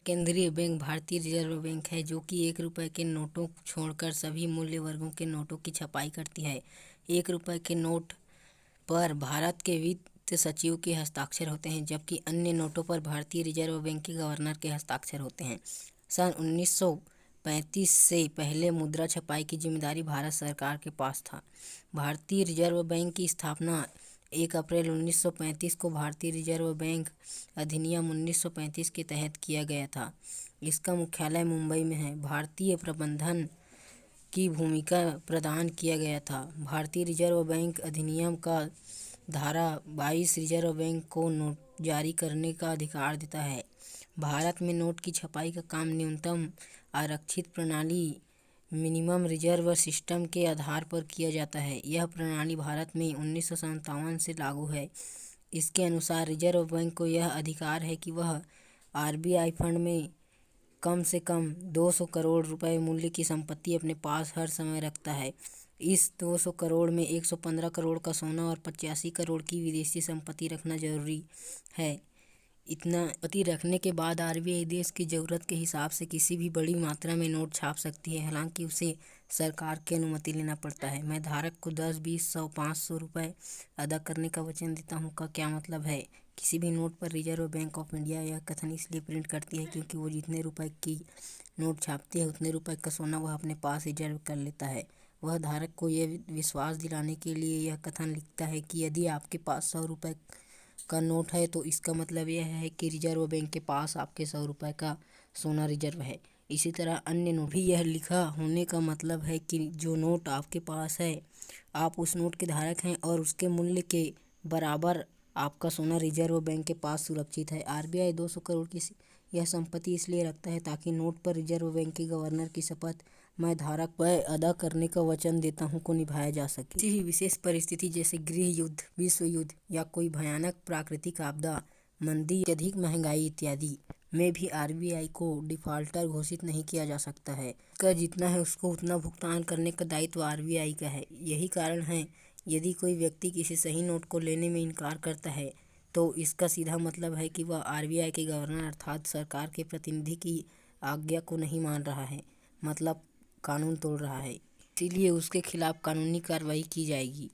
केंद्रीय बैंक भारतीय reserve bank है, जो कि 1 रुपए के नोटों छोड़कर सभी मूल्य वर्गों के नोटों की छपाई करती है। 1 रुपए के नोट पर भारत के वित्त सचिव के हस्ताक्षर होते हैं, जबकि अन्य नोटों पर भारतीय रिजर्व बैंक के गवर्नर के हस्ताक्षर होते हैं। सन 1935 से पहले मुद्रा छपाई की जिम्मेदारी भारत सरकार के पास था। भारतीय रिजर्व बैंक की स्थापना 1 अप्रैल 1935 को भारतीय रिजर्व बैंक अधिनियम 1935 के तहत किया गया था। इसका मुख्यालय मुंबई में है। भारतीय प्रबंधन की भूमिका प्रदान किया गया था। भारतीय रिजर्व बैंक अधिनियम का धारा 22 रिजर्व बैंक को नोट जारी करने का अधिकार देता है। भारत में नोट की छपाई का काम न्यूनतम आरक्षित प्रणाली मिनिमम रिजर्व सिस्टम के आधार पर किया जाता है। यह प्रणाली भारत में 1957 से लागू है। इसके अनुसार रिजर्व बैंक को यह अधिकार है कि वह आरबीआई फंड में कम से कम 200 करोड़ रुपए मूल्य की संपत्ति अपने पास हर समय रखता है। इस 200 करोड़ में 115 करोड़ का सोना और 85 करोड़ की विदेशी संपत्ति रखना जरूरी है। इतना संपत्ति रखने के बाद आरबीआई देश की ज़रूरत के हिसाब से किसी भी बड़ी मात्रा में नोट छाप सकती है, हालांकि उसे सरकार की अनुमति लेना पड़ता है। मैं धारक को 10, 20, 100, 500 रुपये अदा करने का वचन देता हूँ का क्या मतलब है? किसी भी नोट पर रिजर्व बैंक ऑफ इंडिया यह कथन इसलिए प्रिंट करती है क्योंकि वो जितने रुपए की नोट छापती है उतने रुपए का सोना वह अपने पास रिजर्व कर लेता है। वह धारक को यह विश्वास दिलाने के लिए यह कथन लिखता है कि यदि आपके पास 100 रुपये का नोट है तो इसका मतलब यह है कि रिजर्व बैंक के पास आपके 100 रुपये का सोना रिजर्व है। इसी तरह अन्य नोट भी यह लिखा होने का मतलब है कि जो नोट आपके पास है आप उस नोट के धारक हैं और उसके मूल्य के बराबर आपका सोना रिजर्व बैंक के पास सुरक्षित है। आरबीआई 200 करोड़ की यह संपत्ति इसलिए रखता है ताकि नोट पर रिजर्व बैंक के गवर्नर की शपथ मैं धारक पर अदा करने का वचन देता हूं को निभाया जा सके। किसी भी विशेष परिस्थिति जैसे गृह युद्ध, विश्व युद्ध या कोई भयानक प्राकृतिक आपदा, मंदी, अधिक महंगाई इत्यादि में भी आरबीआई को डिफाल्टर घोषित नहीं किया जा सकता है। उसका जितना है उसको उतना भुगतान करने का दायित्व आरबीआई का है। यही कारण है यदि कोई व्यक्ति किसी सही नोट को लेने में इनकार करता है तो इसका सीधा मतलब है कि वह आरबीआई के गवर्नर अर्थात सरकार के प्रतिनिधि की आज्ञा को नहीं मान रहा है, मतलब कानून तोड़ रहा है। इसीलिए उसके खिलाफ कानूनी कार्रवाई की जाएगी।